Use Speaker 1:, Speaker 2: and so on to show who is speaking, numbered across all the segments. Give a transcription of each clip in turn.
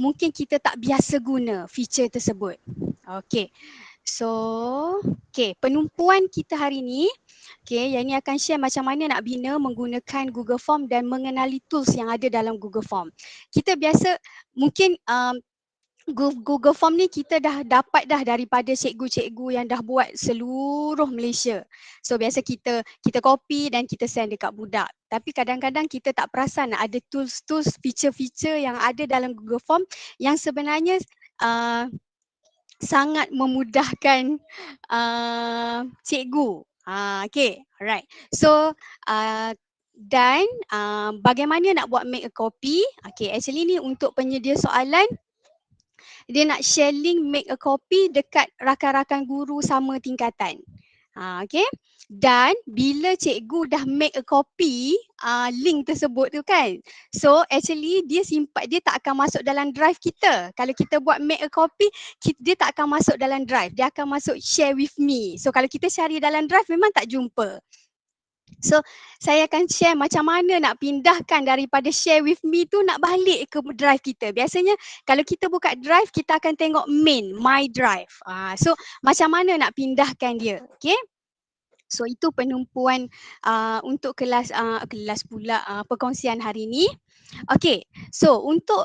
Speaker 1: mungkin kita tak biasa guna feature tersebut. Okay. So, okay, penumpuan kita hari ni, okay, yang ni akan share macam mana nak bina menggunakan Google Form dan mengenali tools yang ada dalam Google Form. Kita biasa mungkin Google Form ni kita dah dapat dah daripada cikgu-cikgu yang dah buat seluruh Malaysia. So biasa kita copy dan kita send dekat budak. Tapi kadang-kadang kita tak perasan ada tools-tools, feature-feature yang ada dalam Google Form yang sebenarnya sangat memudahkan cikgu. Okay, alright. So dan bagaimana nak buat make a copy? Okay, actually ni untuk penyedia soalan, dia nak share link make a copy dekat rakan-rakan guru sama tingkatan. Okay. Dan bila cikgu dah make a copy link tersebut tu kan, so actually dia tak akan masuk dalam drive kita. Kalau kita buat make a copy, dia tak akan masuk dalam drive, dia akan masuk share with me. So kalau kita cari dalam drive memang tak jumpa. So saya akan share macam mana nak pindahkan daripada share with me tu nak balik ke drive kita. Biasanya kalau kita buka drive, kita akan tengok main, my drive. So macam mana nak pindahkan dia, okay? So itu penumpuan untuk kelas pula perkongsian hari ni. Okay, so untuk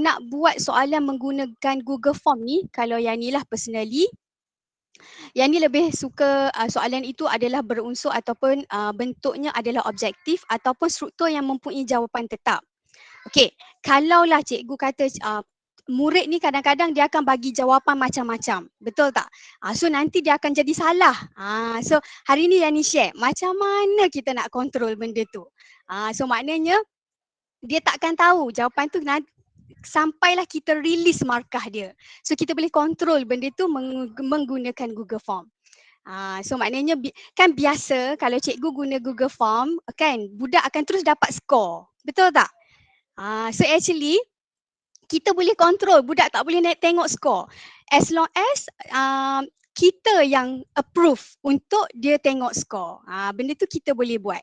Speaker 1: nak buat soalan menggunakan Google Form ni, kalau yang ni lah personally, yang ni lebih suka soalan itu adalah berunsur ataupun bentuknya adalah objektif ataupun struktur yang mempunyai jawapan tetap. Okay, kalaulah cikgu kata murid ni kadang-kadang dia akan bagi jawapan macam-macam, betul tak? So nanti dia akan jadi salah. So hari ni yang ni share macam mana kita nak kontrol benda tu. So maknanya dia takkan tahu jawapan tu sampailah kita release markah dia. So kita boleh kontrol benda tu menggunakan Google Form. So maknanya kan biasa kalau cikgu guna Google Form kan budak akan terus dapat skor. Betul tak? So actually kita boleh kontrol, budak tak boleh tengok skor. As long as kita yang approve untuk dia tengok skor. Benda tu kita boleh buat.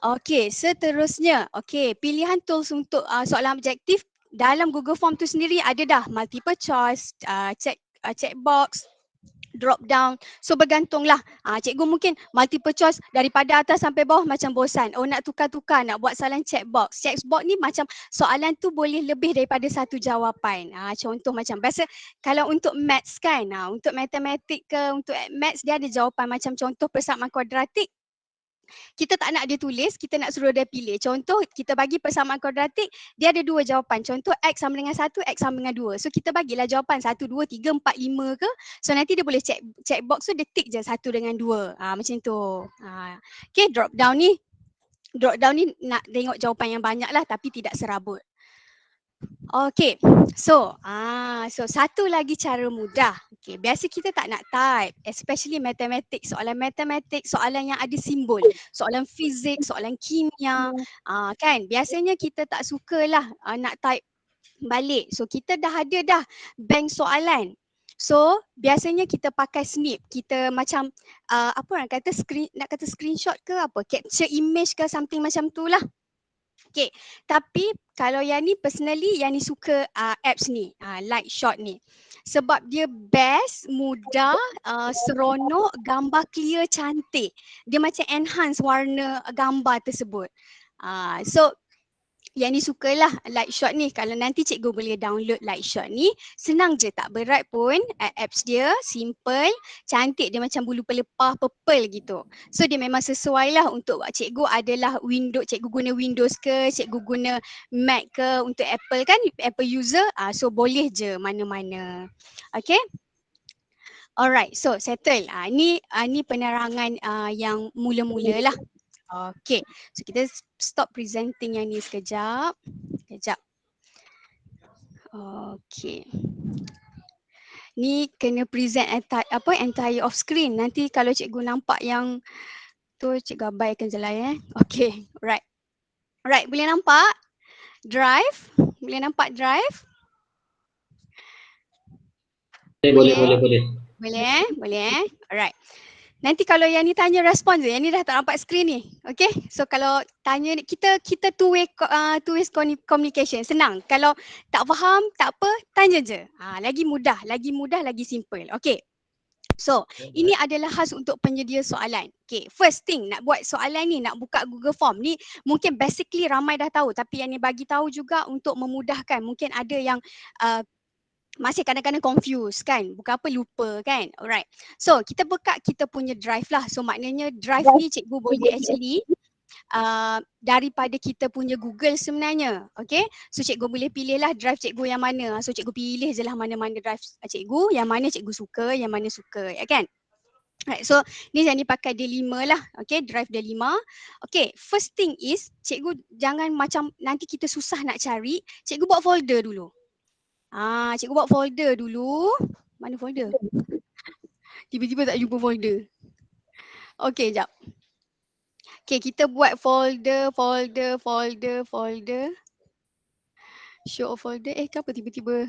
Speaker 1: Okey, seterusnya. Okey, pilihan tools untuk soalan objektif dalam Google Form tu sendiri ada dah multiple choice, checkbox, drop down. So bergantunglah. Cikgu mungkin multiple choice daripada atas sampai bawah macam bosan. Oh nak tukar-tukar, nak buat soalan checkbox. Checkbox ni macam soalan tu boleh lebih daripada satu jawapan. Contoh macam biasa kalau untuk maths kan, untuk matematik ke, untuk maths dia ada jawapan macam contoh persamaan kuadratik. Kita tak nak dia tulis, kita nak suruh dia pilih. Contoh kita bagi persamaan kuadratik, dia ada dua jawapan. Contoh X sama dengan 1, X sama dengan 2. So kita bagilah jawapan 1, 2, 3, 4, 5 ke. So nanti dia boleh check box tu, dia tick je 1 dengan 2. Macam tu. Okay, drop down ni nak tengok jawapan yang banyak lah tapi tidak serabut. Okay, so satu lagi cara mudah. Okay, biasa kita tak nak type, especially matematik, soalan yang ada simbol, soalan fizik, soalan kimia, kan? Biasanya kita tak sukalah nak type balik. So kita dah ada dah bank soalan. So biasanya kita pakai snip, kita macam apa orang kata screenshot ke apa, capture image ke something macam tu lah. Okay, tapi kalau yang ni personally, yang ni suka apps ni, Lightshot ni. Sebab dia best, mudah, seronok, gambar clear, cantik. Dia macam enhance warna gambar tersebut. So yang ni sukalah Lightshot ni. Kalau nanti cikgu boleh download Lightshot ni, senang je, tak berat pun. Apps dia simple, cantik, dia macam bulu pelepah purple gitu. So dia memang sesuai lah untuk cikgu adalah cikgu guna Windows ke, cikgu guna Mac ke, untuk Apple kan, Apple user, so boleh je mana-mana. Okay. Alright, so settle. Ni penerangan yang mula-mula lah. Okay, so kita stop presenting yang ni sekejap. Okay. Ni kena present entire off screen. Nanti kalau cikgu nampak yang tu, cikgu abaikan je lah ya. Okay, right. Right, boleh nampak? Drive? Boleh nampak drive?
Speaker 2: Boleh.
Speaker 1: Boleh. Alright. Nanti kalau yang ni tanya respon je, yang ni dah tak nampak skrin ni. Okay, so kalau tanya ni, kita two-way communication, senang. Kalau tak faham, tak apa, tanya je. Lagi mudah, lagi simple. Okay. So, ini adalah khas untuk penyedia soalan. Okay, first thing nak buat soalan ni, nak buka Google Form ni, mungkin basically ramai dah tahu, tapi yang ni bagi tahu juga untuk memudahkan. Mungkin ada yang masih kadang-kadang confused kan, bukan apa lupa kan. Alright, so kita buka kita punya drive lah. So maknanya drive ni cikgu boleh actually daripada kita punya Google sebenarnya. Okay, so cikgu boleh pilih lah drive cikgu yang mana. So cikgu pilih je lah mana-mana drive cikgu, yang mana cikgu suka, yang mana suka, ya kan. Right, so ni yang dipakai D5 lah. Okay, drive D5. Okay, first thing is cikgu jangan macam nanti kita susah nak cari, cikgu buat folder dulu. Cikgu buat folder dulu. Mana folder? Tiba-tiba tak jumpa folder. Okay, jap. Okay, kita buat folder. Show folder. Kenapa tiba-tiba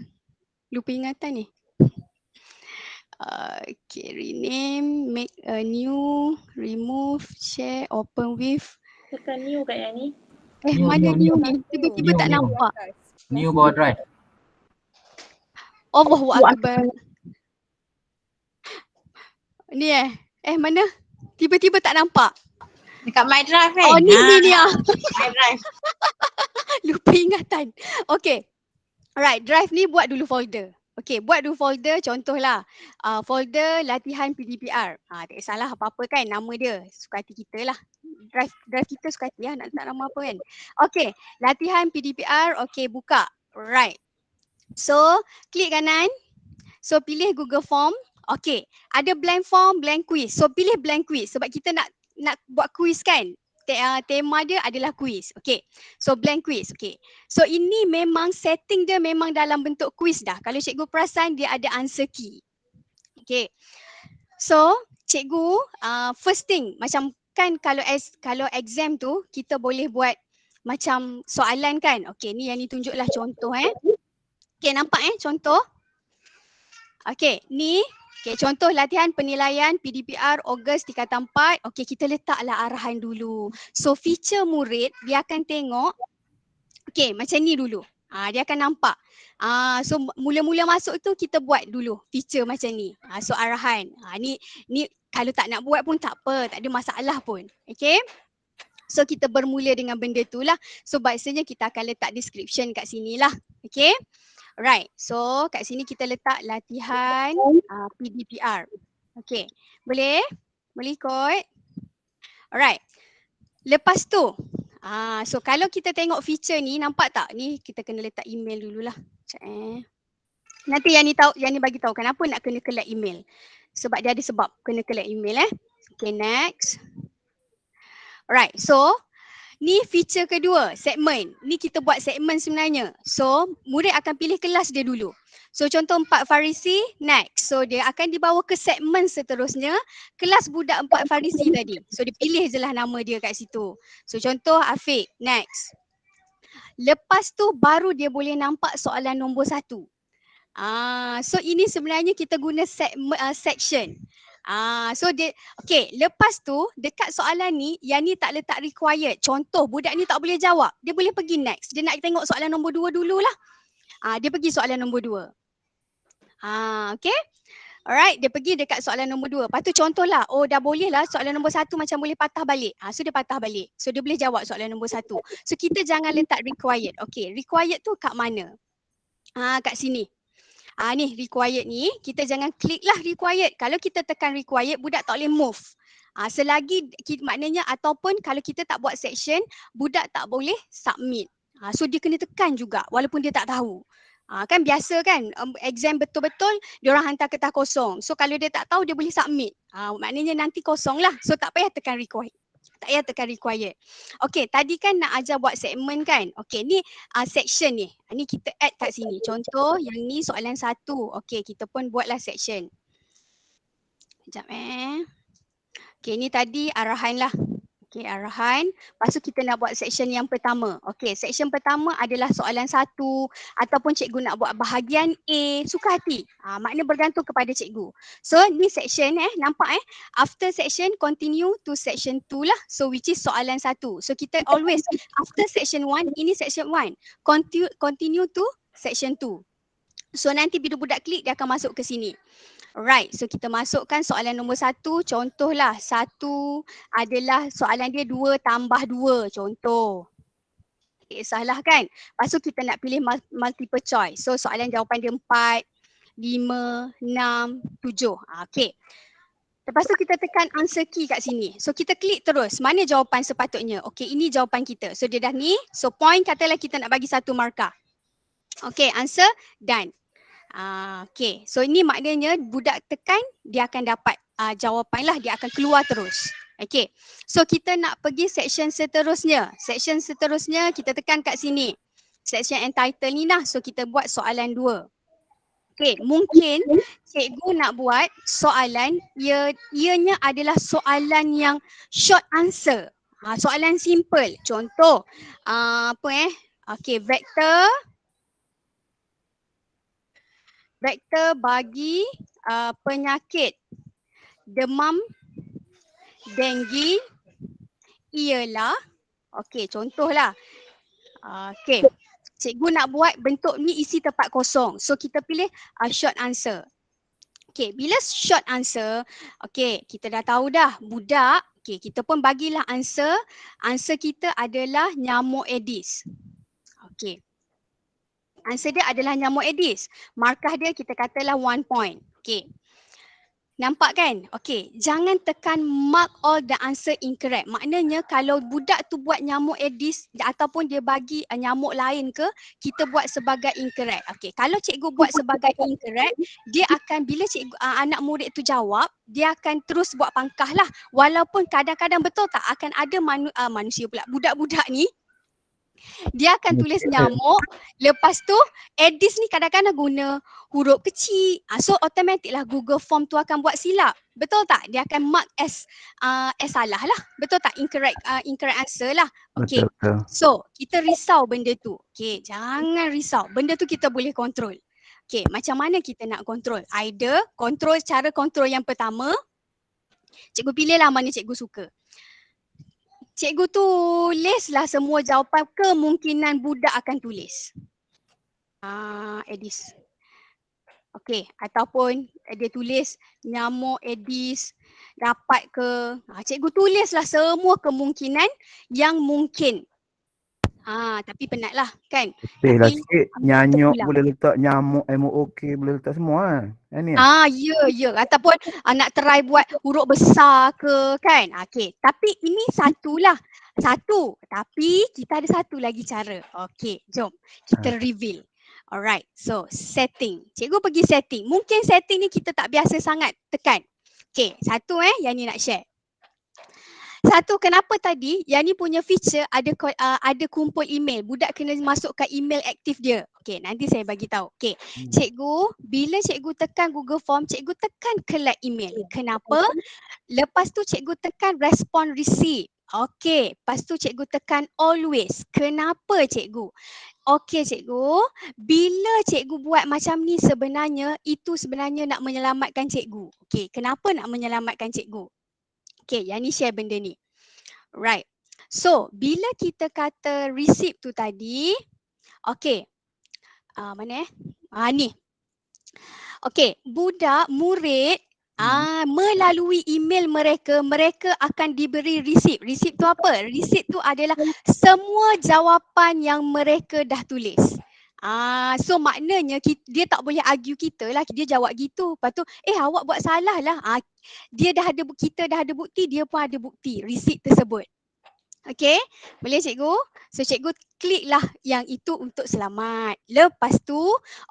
Speaker 1: lupa ingatan ni? Okay, rename, make a new, remove, share, open with.
Speaker 2: Tekan new kat yang ni.
Speaker 1: Mana new ni? Tiba-tiba tak nampak.
Speaker 3: New bawah drive.
Speaker 1: Allahu Akbar. Ni mana? Tiba-tiba tak nampak.
Speaker 4: Dekat My Drive
Speaker 1: Oh, ni.
Speaker 4: My Drive.
Speaker 1: Lupa ingatan. Okay. Alright, drive ni buat dulu folder. Okay, buat dulu folder, contohlah folder latihan PDPR. Tak kisahlah apa-apa kan, nama dia. Suka hati kita lah. Drive kita suka hati lah, nak letak nama apa kan. Okay, latihan PDPR, okay buka. Right. So, klik kanan. So, pilih Google Form. Okay, ada blank form, blank quiz. So, pilih blank quiz sebab kita nak buat quiz kan. Tema dia adalah quiz. Okay, so blank quiz. Okay, so ini memang setting dia memang dalam bentuk quiz dah. Kalau cikgu perasan dia ada answer key. Okay, so cikgu first thing macam kan kalau exam tu kita boleh buat macam soalan kan. Okay, ni yang ni tunjuklah contoh Okay, nampak contoh. Okay, ni contoh latihan penilaian PDPR Ogos tingkatan 4. Okay, kita letaklah arahan dulu. So feature murid dia akan tengok macam ni dulu. Dia akan nampak. So mula-mula masuk tu kita buat dulu feature macam ni. So arahan. Ni kalau tak nak buat pun tak apa, tak ada masalah pun. Okay. So kita bermula dengan benda tu lah. So biasanya kita akan letak description kat sini lah. Okay. Right, so kat sini kita letak latihan PDPR. Okay, boleh? Boleh ikut? Alright, lepas tu, so kalau kita tengok feature ni, nampak tak? Ni kita kena letak email dululah. Nanti yang ni bagi tahu kenapa nak kena collect email. Sebab dia ada sebab kena collect email Okay, next. Alright, so ni feature kedua, segmen. Ni kita buat segmen sebenarnya. So, murid akan pilih kelas dia dulu. So, contoh 4 Farisi, next. So, dia akan dibawa ke segmen seterusnya, kelas budak 4 Farisi tadi. So, dia pilih je lah nama dia kat situ. So, contoh Afiq, next. Lepas tu, baru dia boleh nampak soalan nombor 1. So, ini sebenarnya kita guna section. So dia lepas tu dekat soalan ni yang ni tak letak required. Contoh budak ni tak boleh jawab, dia boleh pergi next. Dia nak tengok soalan nombor 2 dululah. Dia pergi soalan nombor 2. Okay. Alright, dia pergi dekat soalan nombor 2. Lepas tu contohlah, dah boleh lah soalan nombor 1 macam boleh patah balik. So dia patah balik. So dia boleh jawab soalan nombor 1. So kita jangan letak required. Okay, required tu kat mana? Kat sini. Ni required ni, kita jangan klik lah required. Kalau kita tekan required, budak tak boleh move. Selagi maknanya ataupun kalau kita tak buat section, budak tak boleh submit. So dia kena tekan juga walaupun dia tak tahu. Kan biasa kan exam betul-betul diorang hantar kertas kosong. So kalau dia tak tahu dia boleh submit. Maknanya nanti kosong lah. So tak payah tekan required. Tak payah tekan required. Okay, tadi kan nak ajar buat segmen kan. Okay, ni section ni. Ni kita add kat sini. Contoh yang ni soalan 1. Okay, kita pun buatlah section. Sekejap Okay, ni tadi arahan lah. Okey, arahan. Lepas tu kita nak buat section yang pertama. Okey, section pertama adalah soalan 1 ataupun cikgu nak buat bahagian A, suka hati. Makna bergantung kepada cikgu. So, ni section nampak after section continue to section 2 lah. So, which is soalan 1. So, kita always after section 1, ini section 1. Continue to section 2. So, nanti bila budak klik dia akan masuk ke sini. Alright, so kita masukkan soalan nombor 1. Contohlah, 1 adalah soalan dia 2 tambah 2. Contoh. Okay, salah kan? Lepas tu kita nak pilih multiple choice. So soalan jawapan dia 4, 5, 6, 7. Okay. Lepas tu kita tekan answer key kat sini. So kita klik terus. Mana jawapan sepatutnya? Okay, ini jawapan kita. So dia dah ni. So point katalah kita nak bagi 1 markah. Okay, answer done. Okay, so ini maknanya budak tekan dia akan dapat jawapan lah, dia akan keluar terus. Okay, so kita nak pergi section seterusnya. Section seterusnya kita tekan kat sini. Section entitled ni lah, so kita buat soalan 2. Okay, mungkin cikgu nak buat soalan, ianya adalah soalan yang short answer. Soalan simple. Contoh, okay, vektor bagi penyakit demam denggi ialah, okey, contohlah. Okey, cikgu nak buat bentuk ni isi tempat kosong. So kita pilih short answer. Okey, bila short answer, okey, kita dah tahu dah budak, okey, kita pun bagilah answer. Answer kita adalah nyamuk Aedes. Okey. Answer dia adalah nyamuk Aedes. Markah dia kita katalah 1 point. Okay. Nampak kan? Okay. Jangan tekan mark all the answer incorrect. Maknanya kalau budak tu buat nyamuk Aedes ataupun dia bagi nyamuk lain ke, kita buat sebagai incorrect. Okay. Kalau cikgu buat sebagai incorrect, dia akan bila cikgu anak murid tu jawab, dia akan terus buat pangkah lah. Walaupun kadang-kadang betul tak akan ada manusia pula. Budak-budak ni dia akan tulis nyamuk, lepas tu Aedes ni kadang-kadang guna huruf kecil. So automatic lah Google Form tu akan buat silap. Betul tak? Dia akan mark as salah lah. Betul tak? Incorrect answer lah. Okay.
Speaker 2: Betul.
Speaker 1: So kita risau benda tu. Okay, jangan risau. Benda tu kita boleh kontrol. Okay, macam mana kita nak kontrol? Either cara kontrol yang pertama, cikgu pilihlah mana cikgu suka. Cikgu tulislah semua jawapan kemungkinan budak akan tulis. Aedes. Okey, ataupun dia tulis nyamuk Aedes dapat ke. Cikgu tulislah semua kemungkinan yang mungkin. Tapi penatlah kan.
Speaker 2: Betul lah
Speaker 1: Tapi,
Speaker 2: sikit. Nyanyuk boleh letak nyamuk, MOOK boleh letak semua kan.
Speaker 1: Ya. Ataupun nak try buat huruf besar ke kan. Okey, tapi ini satulah. Satu. Tapi kita ada satu lagi cara. Okey, jom kita reveal. Alright, so setting. Cikgu pergi setting. Mungkin setting ni kita tak biasa sangat tekan. Okey, satu yang ni nak share. Satu, kenapa tadi yang ni punya feature ada kumpul email. Budak kena masukkan email aktif dia. Okey, nanti saya bagi tahu. Okey, cikgu, bila cikgu tekan Google Form, cikgu tekan collect email. Kenapa? Lepas tu cikgu tekan respond receipt. Okey, lepas tu cikgu tekan always. Kenapa cikgu? Okey cikgu, bila cikgu buat macam ni sebenarnya, itu sebenarnya nak menyelamatkan cikgu. Okey, kenapa nak menyelamatkan cikgu? Okay, yang ni share benda ni. Right. So, bila kita kata receipt tu tadi, okay. Mana ni. Okay, budak, murid, melalui email mereka akan diberi receipt. Receipt tu apa? Receipt tu adalah semua jawapan yang mereka dah tulis. So maknanya dia tak boleh argue kita lah, dia jawab gitu. Lepas tu awak buat salah lah. Kita dah ada bukti, dia pun ada bukti receipt tersebut. Okay, boleh cikgu? So cikgu klik lah yang itu untuk selamat. Lepas tu,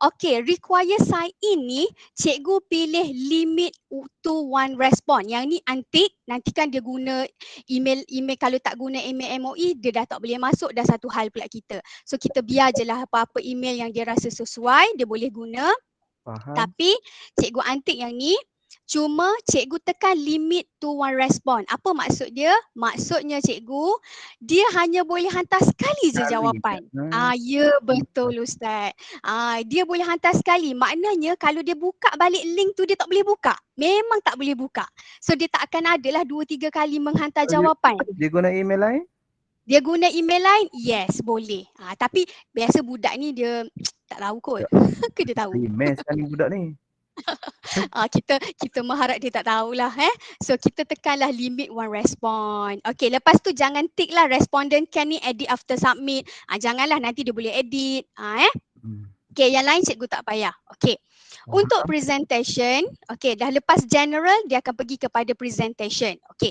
Speaker 1: okay, require sign in ni, cikgu pilih limit to one response. Yang ni antik, nanti kan dia guna email, kalau tak guna email MOE, dia dah tak boleh masuk, dah satu hal pula kita. So kita biar je lah apa-apa email yang dia rasa sesuai, dia boleh guna.
Speaker 2: Faham.
Speaker 1: Tapi cikgu antik yang ni, Cuma cikgu tekan limit to one respond. Apa maksud dia? Maksudnya cikgu, dia hanya boleh hantar sekali je
Speaker 2: Sekali.
Speaker 1: jawapan. Ya betul Ustaz. Dia boleh hantar sekali. Maknanya kalau dia buka balik link tu dia tak boleh buka. Memang tak boleh buka. So dia tak akan adalah 2-3 kali menghantar jawapan.
Speaker 2: Dia guna email lain?
Speaker 1: Dia guna email lain? Yes, boleh. Tapi biasa budak ni dia tak tahu kot. Ke dia tahu?
Speaker 2: Email sekali budak ni.
Speaker 1: Kita mengharap dia tak tahulah. So kita tekanlah limit one respond. Okay, lepas tu jangan tick lah respondent can ni edit after submit. Janganlah nanti dia boleh edit. Okay, yang lain cikgu tak payah. Okay. Untuk presentation, okay, dah lepas general dia akan pergi kepada presentation. Okay.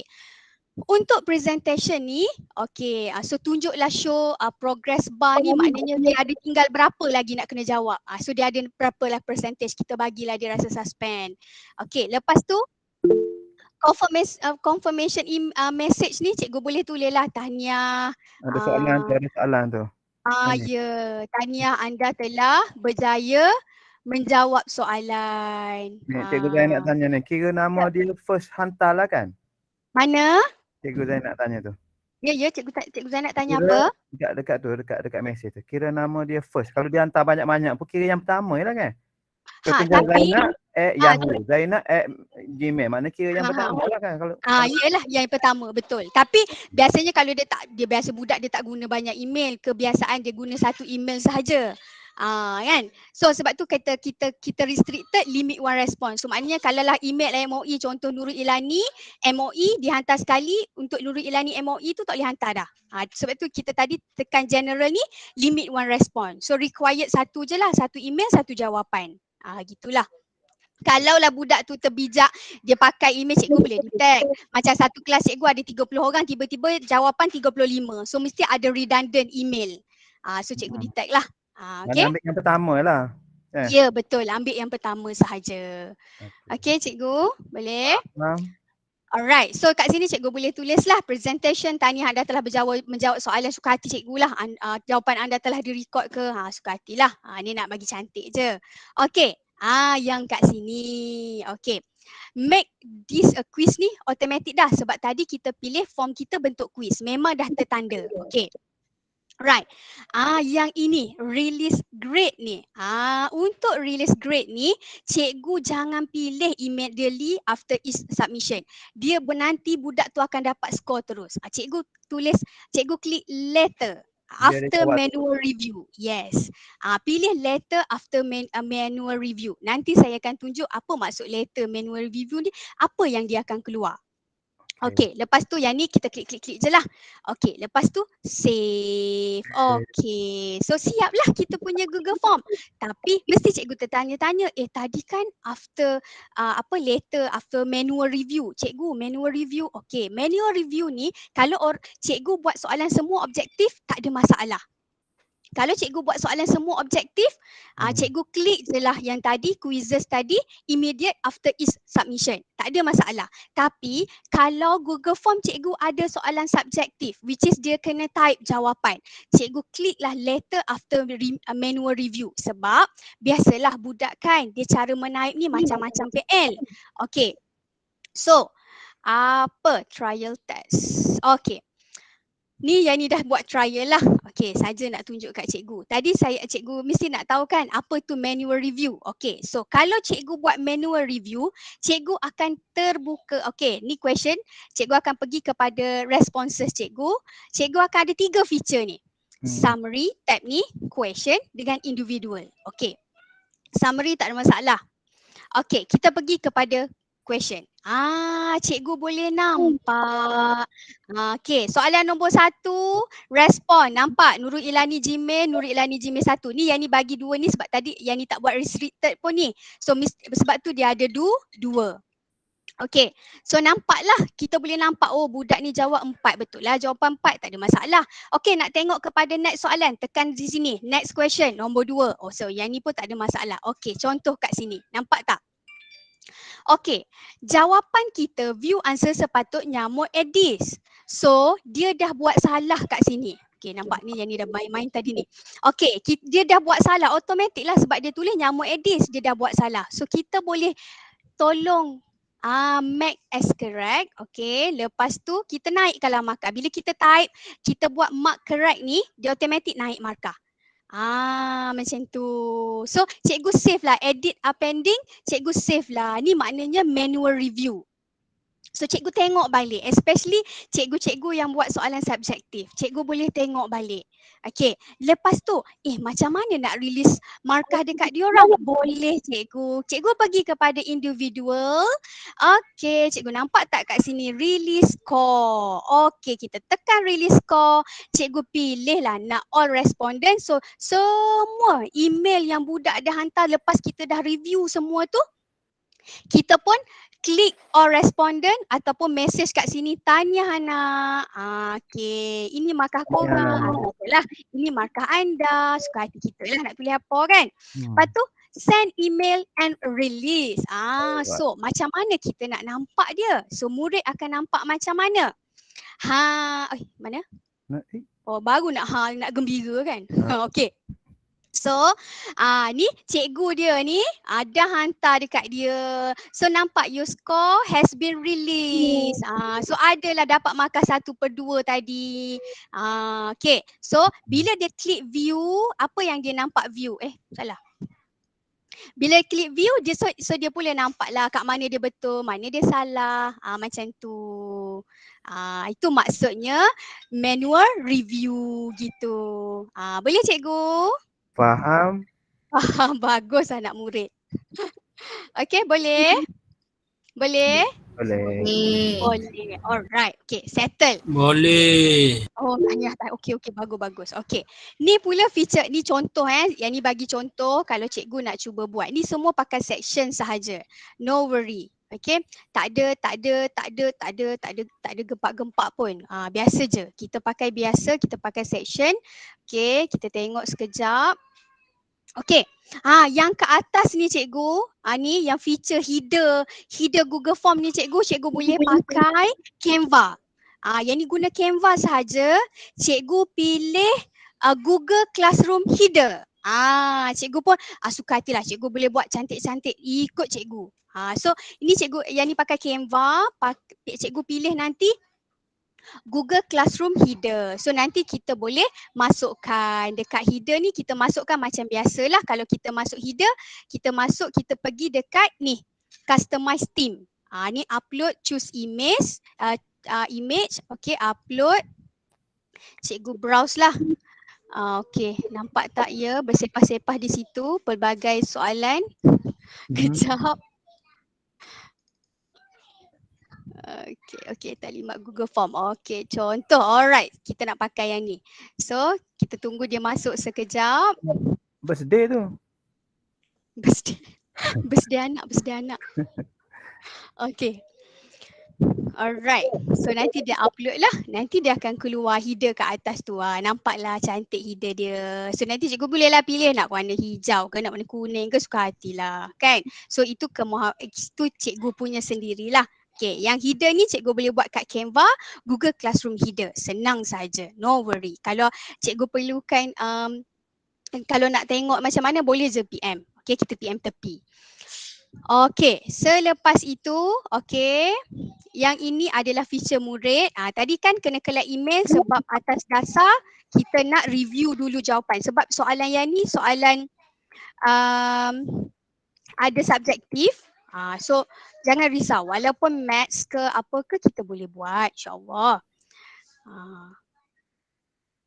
Speaker 1: Untuk presentation ni, okay, so tunjuklah show progress bar ni, maknanya dia ada tinggal berapa lagi nak kena jawab. So dia ada berapa lah percentage, kita bagilah dia rasa suspend. Okay, lepas tu confirmation message ni cikgu boleh tulis lah tahniah.
Speaker 2: Ada soalan tu.
Speaker 1: Ya, tahniah anda telah berjaya menjawab soalan.
Speaker 2: Cikgu saya nak tanya ni, kira nama dia first hantar lah kan?
Speaker 1: Mana?
Speaker 2: Cikgu saya nak tanya tu.
Speaker 1: Ya, cikgu saya nak tanya
Speaker 2: Kira
Speaker 1: apa?
Speaker 2: Dekat mesej tu. Kira nama dia first. Kalau dia hantar banyak-banyak pun kira yang pertama je lah kan?
Speaker 1: Tapi
Speaker 2: Zainab Yahoo, Zainab Gmail. Maknanya kira yang pertama lah kan?
Speaker 1: Iyalah yang pertama, betul. Tapi biasanya kalau dia biasa budak dia tak guna banyak email, kebiasaan dia guna satu email sahaja. Kan? So sebab tu kita restricted limit one response. So maknanya kalau lah email MOE contoh Nurul Ilani MOE dihantar sekali, untuk Nurul Ilani MOE tu tak boleh hantar dah. Sebab tu kita tadi tekan general ni limit one response. So required satu je lah, satu email satu jawapan. Gitulah. Kalau lah budak tu terbijak, dia pakai email cikgu boleh detect. Macam satu kelas cikgu ada 30 orang, tiba-tiba jawapan 35. So mesti ada redundant email. So cikgu detect lah. Okay.
Speaker 2: Ambil yang pertama lah.
Speaker 1: Ya betul, ambil yang pertama sahaja. Okay cikgu, boleh? Alright, so kat sini cikgu boleh tulislah presentation tahniah anda telah menjawab soalan suka hati cikgu lah. Jawapan anda telah direkod ke? Suka hatilah. Ni nak bagi cantik je. Okay. Yang kat sini. Okay. Make this a quiz ni automatic dah sebab tadi kita pilih form kita bentuk quiz. Memang dah tertanda. Okay. Right. Yang ini release grade ni. Untuk release grade ni, cikgu jangan pilih immediately after each submission. Dia nanti budak tu akan dapat skor terus. Cikgu klik later after manual review. Yes. Pilih later after manual review. Nanti saya akan tunjuk apa maksud later manual review ni, apa yang dia akan keluar. Okay, lepas tu yang ni kita klik je lah. Okay, lepas tu save. Okay, so siaplah kita punya Google Form. Tapi mesti cikgu tertanya-tanya, tadi kan after later after manual review. Cikgu, manual review. Okay, manual review ni kalau cikgu buat soalan semua objektif tak ada masalah. Kalau cikgu buat soalan semua objektif, cikgu klik je lah yang tadi, quizzes tadi, immediate after each submission. Tak ada masalah. Tapi kalau Google Form cikgu ada soalan subjektif, which is dia kena type jawapan, cikgu klik lah later after manual review. Sebab biasalah budak kan, dia cara menaip ni macam-macam PL. Okay. So, trial test. Okay. Ni yang ni dah buat trial lah. Okey, saja nak tunjuk kat cikgu. Tadi cikgu mesti nak tahu kan apa tu manual review. Okey, so kalau cikgu buat manual review, cikgu akan terbuka. Okey, ni question. Cikgu akan pergi kepada responses cikgu. Cikgu akan ada 3 feature ni. Summary, tab ni, question dengan individual. Okey. Summary tak ada masalah. Okey, kita pergi kepada question. Cikgu boleh nampak. Okey, soalan nombor 1, respon. Nampak Nurul Ilani Gmail 1. Ni yang ni bagi 2 ni sebab tadi yang ni tak buat restricted pun ni. So sebab tu dia ada 2. Okey, so nampaklah, kita boleh nampak budak ni jawab 4, betul lah jawapan 4, tak ada masalah. Okey, nak tengok kepada next soalan, tekan di sini, next question nombor 2. So yang ni pun tak ada masalah. Okey, contoh kat sini, nampak tak? Okey, jawapan kita view answer sepatutnya more edis. So, dia dah buat salah kat sini. Okey, nampak ni yang ni dah main-main tadi ni. Okey, dia dah buat salah automatic lah sebab dia tulis nyamuk edis, dia dah buat salah. So, kita boleh tolong Make as correct. Okay. Lepas tu kita naikkanlah markah. Bila kita type, kita buat mark correct ni, dia automatic naik markah. Macam tu. So, cikgu save lah. Edit appending, cikgu save lah. Ni maknanya manual review. So, cikgu tengok balik. Especially cikgu-cikgu yang buat soalan subjektif. Cikgu boleh tengok balik. Okay. Lepas tu, macam mana nak release markah dekat diorang? Boleh cikgu. Cikgu pergi kepada individual. Okay, cikgu nampak tak kat sini? Release score. Okay, kita tekan release score. Cikgu pilih lah nak all respondent. So, semua email yang budak dah hantar lepas kita dah review semua tu, kita pun klik all respondent ataupun message kat sini, tanya Hana. Okay, ini markah korang. Lah, ini markah anda. Suka hati kita lah nak pilih apa kan. Lepas tu send email and release. So macam mana kita nak nampak dia? So murid akan nampak macam mana? Mana? Oh, baru nak gembira kan. Okay. So, ni cikgu dia ni dah hantar dekat dia. So, nampak your score has been released. So, adalah dapat markah 1/2 tadi. Okay. So, bila dia klik view, apa yang dia nampak view? Salah. Bila klik view, dia so dia boleh nampak lah kat mana dia betul, mana dia salah. Macam tu. Itu maksudnya manual review gitu. Boleh cikgu?
Speaker 2: Faham.
Speaker 1: Bagus anak murid. Okay, boleh? Boleh? Boleh. Alright. Okay, settle.
Speaker 3: Boleh.
Speaker 1: Oh, tanya. Okay, bagus. Okay. Ni pula feature, ni contoh Yang ni bagi contoh kalau cikgu nak cuba buat. Ni semua pakai section sahaja. No worry. Okay. Tak ada gempak-gempak pun. Biasa je. Kita pakai biasa, kita pakai section. Okay, kita tengok sekejap. Okay. Yang ke atas ni cikgu, ni yang feature header Google Form ni cikgu boleh pakai Canva. Yang ni guna Canva sahaja. Cikgu pilih Google Classroom header. Cikgu pun suka hatilah, cikgu boleh buat cantik-cantik ikut cikgu. So ini cikgu yang ni pakai Canva, cikgu pilih nanti Google Classroom header. So nanti kita boleh masukkan dekat header ni, kita masukkan macam biasalah. Kalau kita masuk header, kita pergi dekat ni customize theme. Ni upload, choose image, okay, upload. Cikgu browse lah. Okay, nampak tak ya bersepah-sepah di situ pelbagai soalan. Kejap. Okay, taklimat Google Form. Okay, contoh. Alright, kita nak pakai yang ni. So, kita tunggu dia masuk sekejap.
Speaker 2: Birthday tu.
Speaker 1: Birthday anak. Okay. Alright. So, nanti dia upload lah. Nanti dia akan keluar header kat atas tu. Nampaklah cantik header dia. So, nanti cikgu bolehlah pilih nak warna hijau ke, nak warna kuning ke, suka hatilah. Kan? So, itu cikgu punya sendirilah. Okay, yang header ni cikgu boleh buat kat Canva, Google Classroom header. Senang saja, no worry. Kalau cikgu perlukan, kalau nak tengok macam mana boleh je PM. Okay, kita PM tepi. Okay, selepas itu, okay, yang ini adalah feature murid. Tadi kan kena collect email sebab atas dasar kita nak review dulu jawapan. Sebab soalan yang ni soalan ada subjektif. So jangan risau, walaupun maths ke apa ke kita boleh buat, insyaAllah.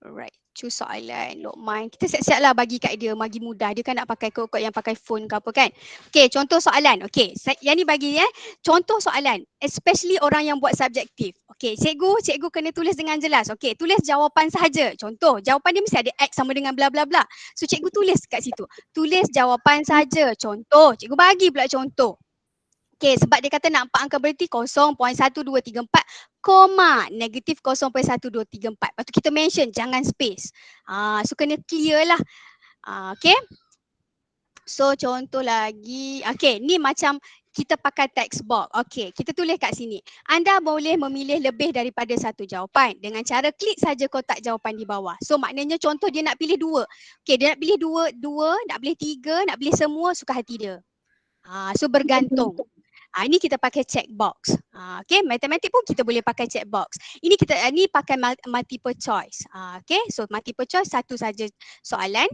Speaker 1: Alright, choose soalan, Lokman. Kita siap-siap lah bagi kat dia, bagi mudah. Dia kan nak pakai kod-kod yang pakai phone ke apa kan. Okay, contoh soalan. Okay, yang ni bagi contoh soalan. Especially orang yang buat subjektif. Okay, cikgu kena tulis dengan jelas. Okay, tulis jawapan sahaja. Contoh, jawapan dia mesti ada X sama dengan bla bla bla. So cikgu tulis kat situ. Tulis jawapan sahaja. Contoh, cikgu bagi pula contoh. Okay, sebab dia kata nak 4 angka berarti 0.1234, koma, negatif 0.1234. Lepas tu kita mention, jangan space. So kena clear lah. Okay. So contoh lagi. Okay, ni macam kita pakai text box. Okay, kita tulis kat sini. Anda boleh memilih lebih daripada satu jawapan. Dengan cara klik saja kotak jawapan di bawah. So maknanya contoh dia nak pilih 2. Okay, dia nak pilih 2, nak pilih 3, nak pilih semua, suka hati dia. So bergantung. Ini kita pakai checkbox. Okay, matematik pun kita boleh pakai checkbox. Ini kita ni pakai multiple choice. Okay, so multiple choice satu saja soalan.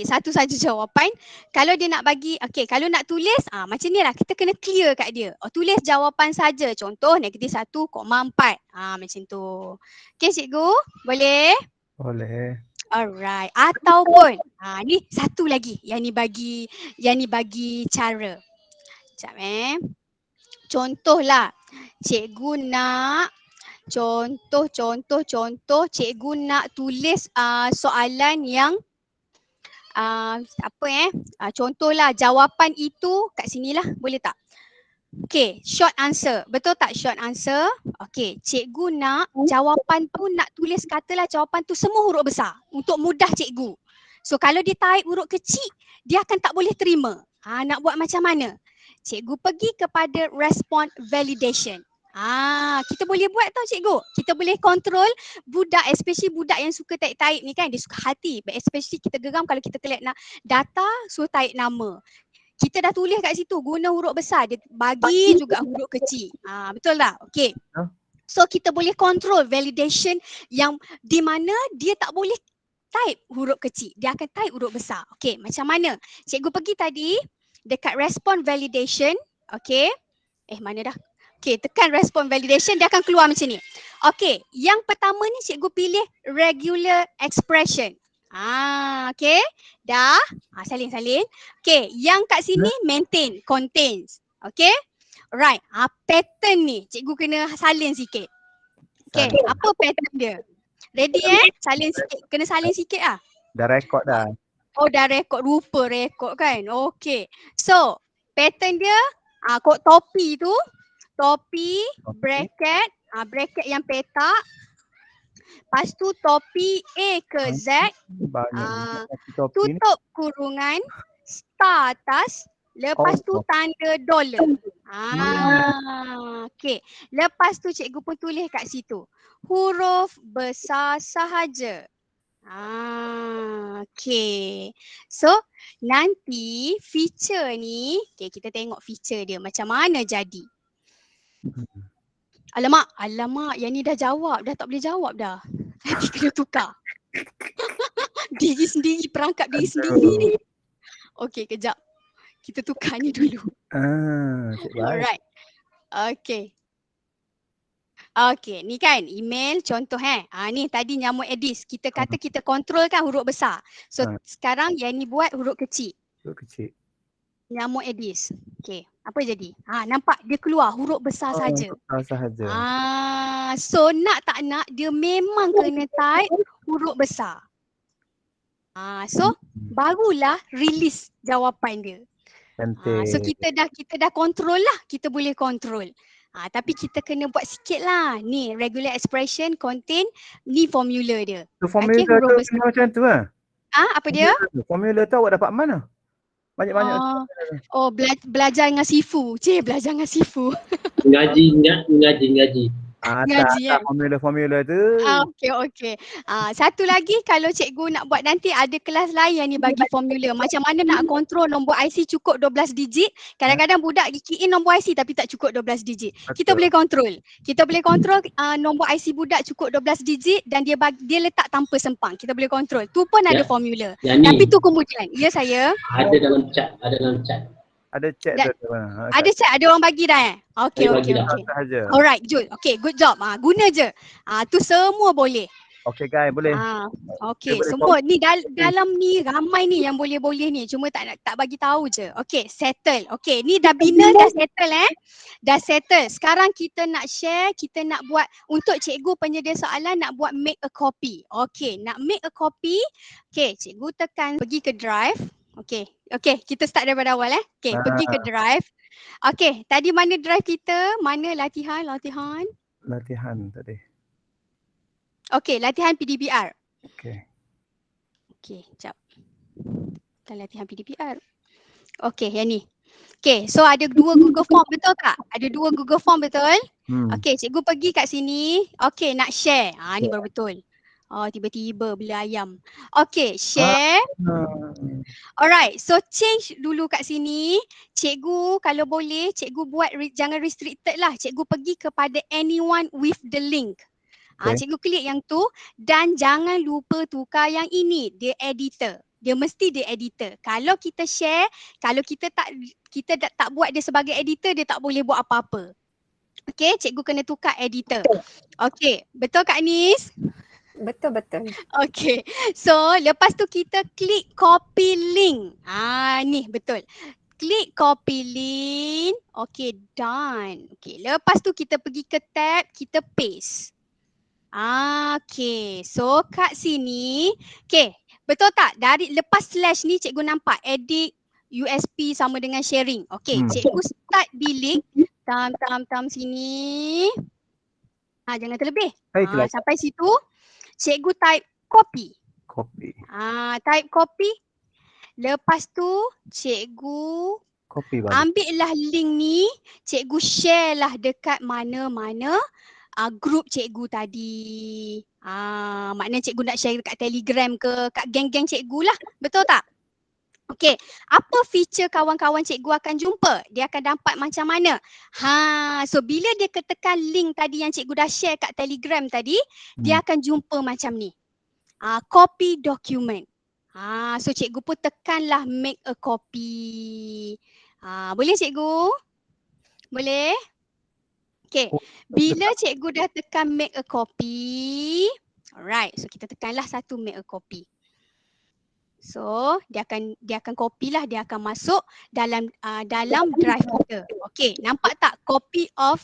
Speaker 1: Satu saja jawapan. Kalau dia nak bagi, kalau nak tulis, macam ni lah, kita kena clear kat dia. Tulis jawapan saja. Contoh negatif 1,4. Macam tu. Okay, cikgu, boleh?
Speaker 2: Boleh.
Speaker 1: Alright. Ataupun, ni satu lagi yang ni bagi cara. Sekejap Contohlah, cikgu nak contoh, cikgu nak tulis soalan yang contohlah jawapan itu kat sinilah, boleh tak? Okay, short answer. Betul tak short answer? Okay, cikgu nak jawapan tu nak tulis katalah jawapan tu semua huruf besar untuk mudah cikgu. So kalau dia type huruf kecil, dia akan tak boleh terima. Nak buat macam mana? Cikgu pergi kepada respond validation. Kita boleh buat tau cikgu. Kita boleh kontrol budak, especially budak yang suka type ni kan, dia suka hati. Especially kita geram kalau kita collect data, suruh type nama. Kita dah tulis kat situ guna huruf besar, dia bagi juga huruf kecil. Betul tak? Okay. So kita boleh kontrol validation yang di mana dia tak boleh type huruf kecil. Dia akan type huruf besar. Okay, macam mana? Cikgu pergi tadi dekat respond validation. Okay. Mana dah? Okay, tekan respond validation, dia akan keluar macam ni. Okay, yang pertama ni cikgu pilih regular expression. Okay, dah. Salin. Okay, yang kat sini maintain, contains. Okay, right. Pattern ni cikgu kena salin sikit. Okay, apa pattern dia? Ready Salin sikit, kena salin sikit lah.
Speaker 2: Dah rekod dah.
Speaker 1: Dah rekod, rupa rekod kan. Okay, so pattern dia kod topi tu. Topi, bracket, bracket yang petak. Lepas tu topi A ke Z. Tutup kurungan, star atas. Lepas tu tanda dollar. Okay. Lepas tu cikgu pun tulis kat situ. Huruf besar sahaja. Okay. So nanti feature ni, kita tengok feature dia macam mana jadi. Alamak, yang ni dah jawab, dah tak boleh jawab dah. Nanti kena tukar. Diri sendiri, perangkap diri sendiri ni. Okey, kejap. Kita tukar ni dulu. Alright. Okay. Okay, ni kan email contoh ni tadi nyamuk Edis. Kita kata kita kontrol kan huruf besar. So sekarang yang ni buat huruf kecil.
Speaker 2: Huruf kecil.
Speaker 1: Nyamuk Edis. Okay, apa jadi? Nampak dia keluar huruf besar saja.
Speaker 2: Besar sahaja.
Speaker 1: So nak tak nak dia memang kena type huruf besar. So barulah release jawapan dia. So kita dah kontrol lah, kita boleh kontrol. Tapi kita kena buat sikit lah. Ni regular expression contain, ni formula dia.
Speaker 2: So formula tu macam tu lah?
Speaker 1: Apa dia?
Speaker 2: Formula tu awak dapat mana? Banyak-banyak.
Speaker 1: Belajar dengan Sifu. Belajar dengan Sifu.
Speaker 3: Ngaji.
Speaker 1: Ngaji
Speaker 2: formula tu.
Speaker 1: Okey. Satu lagi kalau cikgu nak buat nanti ada kelas lain yang ni bagi formula. Macam mana nak kontrol nombor IC cukup 12 digit. Kadang-kadang budak key in nombor IC tapi tak cukup 12 digit. Kita boleh kontrol. Nombor IC budak cukup 12 digit dan dia letak tanpa sempang. Kita boleh kontrol. Tu pun ada formula. Tapi tu kemudian. Ya saya.
Speaker 3: Ada dalam chat.
Speaker 2: Ada chat tu.
Speaker 1: Ada chat, ada orang bagi dah Okey. Alright, good job. Guna je. Tu semua boleh.
Speaker 2: Okey guys, boleh.
Speaker 1: Okey, semua ni dalam ni ramai ni yang boleh ni. Cuma tak bagi tahu je. Okey, settle. Okey, ni dah bina dah settle Dah settle. Sekarang kita nak share, kita nak buat untuk cikgu penyedia soalan nak buat make a copy. Okey, nak make a copy. Okey, cikgu tekan pergi ke drive. Okey, kita start daripada awal Okey, pergi ke drive. Okey, tadi mana drive kita? Mana latihan tadi. Okey, latihan PDBR. Okey, jap. Kita latihan PDBR. Okey, yang ni. Okey, so ada 2 Google Form betul tak? Ada 2 Google Form betul? Okey, cikgu pergi kat sini. Okey, nak share. Ni baru betul. Oh, tiba-tiba beli ayam. Okay, share.
Speaker 2: Hmm.
Speaker 1: Alright, so change dulu kat sini. Cikgu kalau boleh, cikgu buat jangan restricted lah. Cikgu pergi kepada anyone with the link.
Speaker 2: Okay.
Speaker 1: Cikgu klik yang tu dan jangan lupa tukar yang ini, dia editor. Dia mesti dia editor. Kalau kita share, kalau kita tak buat dia sebagai editor, dia tak boleh buat apa-apa. Okay, cikgu kena tukar editor. Okay, betul Kak Nis?
Speaker 3: Betul.
Speaker 1: Okay, so lepas tu kita klik copy link. Ni betul. Klik copy link. Okay, done. Okay, lepas tu kita pergi ke tab, kita paste. Okay, so kat sini, okay, betul tak? Dari lepas slash ni cikgu nampak edit USP sama dengan sharing. Okay, cikgu start delete. Tam sini. Jangan terlebih. Sampai situ, cikgu type copy. Type copy. Lepas tu, cikgu
Speaker 2: Copy balik.
Speaker 1: ambillah link ni, cikgu share lah dekat mana-mana group cikgu tadi. Maknanya cikgu nak share kat Telegram ke, kat geng-geng cikgu lah. Betul tak? Okey, apa feature kawan-kawan cikgu akan jumpa? Dia akan dapat macam mana? So bila dia ketekan link tadi yang cikgu dah share kat Telegram tadi, dia akan jumpa macam ni. Copy document. So cikgu pun tekanlah make a copy. Boleh cikgu? Boleh? Okay, bila cikgu dah tekan make a copy, alright, so kita tekanlah satu make a copy. So dia akan copy lah, dia akan masuk dalam drive kita. Okay, nampak tak copy of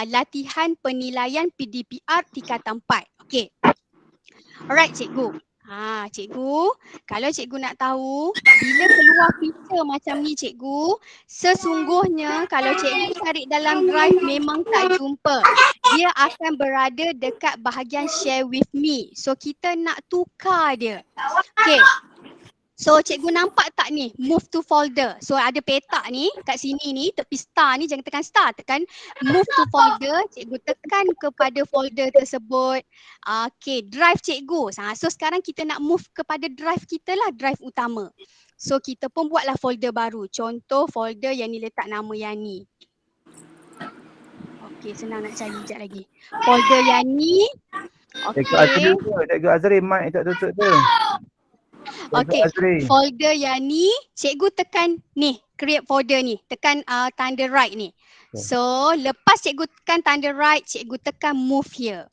Speaker 1: latihan penilaian PDPR tingkatan 4. Okay. Alright cikgu. Cikgu, kalau cikgu nak tahu bila keluar feature macam ni cikgu, sesungguhnya kalau cikgu cari dalam drive memang tak jumpa. Dia akan berada dekat bahagian share with me. So kita nak tukar dia. Okay. So cikgu nampak tak ni, move to folder. So ada petak ni kat sini ni, tepi star ni, jangan tekan star, tekan move to folder. Cikgu tekan kepada folder tersebut. Okay, drive cikgu. So sekarang kita nak move kepada drive kita lah, drive utama. So kita pun buatlah folder baru. Contoh folder yang ni letak nama yang ni. Okay, senang nak cari sekejap lagi. Folder yang ni. Okay.
Speaker 2: Cikgu Azri, mic tak tutup tu.
Speaker 1: Okay, folder yang ni, cikgu tekan ni, create folder ni, tekan tanda right ni. So, lepas cikgu tekan tanda right, cikgu tekan move here.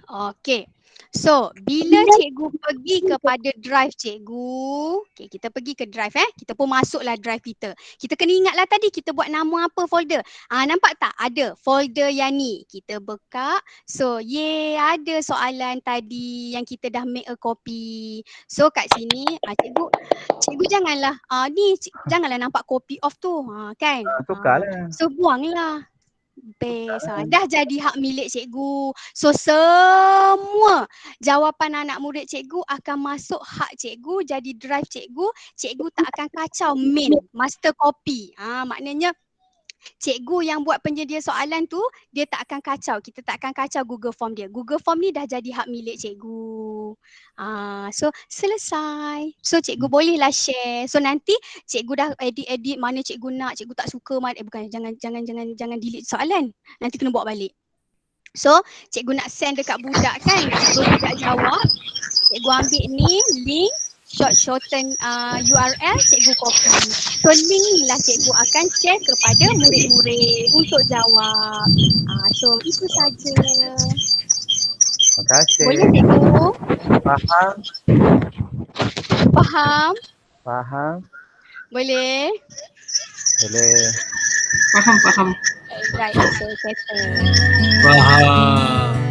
Speaker 1: Okay, so bila cikgu pergi kepada drive cikgu, okay, kita pergi ke drive kita pun masuklah drive kita. Kita kena ingatlah tadi kita buat nama apa folder. Nampak tak? Ada folder yang ni. Kita buka. So, ada soalan tadi yang kita dah make a copy. So, kat sini cikgu janganlah janganlah nampak copy off tu. Kan?
Speaker 2: Tukarlah.
Speaker 1: So, buanglah. Best. Dah jadi hak milik cikgu. So semua jawapan anak murid cikgu akan masuk hak cikgu, jadi drive cikgu. Cikgu tak akan kacau main master copy. Maknanya cikgu yang buat penyedia soalan tu dia tak akan kacau. Kita tak akan kacau Google Form dia. Google Form ni dah jadi hak milik cikgu. So selesai. So cikgu bolehlah share. So nanti cikgu dah edit mana cikgu nak, cikgu tak suka mana jangan delete soalan. Nanti kena bawa balik. So cikgu nak send dekat budak kan. So budak jawab. Cikgu ambil ni link shorten URL, cikgu copy. So link ni lah cikgu akan share kepada murid-murid untuk jawab. So itu saja.
Speaker 2: Terima kasih.
Speaker 1: Boleh cikgu?
Speaker 2: Faham?
Speaker 1: Boleh?
Speaker 2: Boleh.
Speaker 4: Faham.
Speaker 1: Right, so better.
Speaker 5: Faham.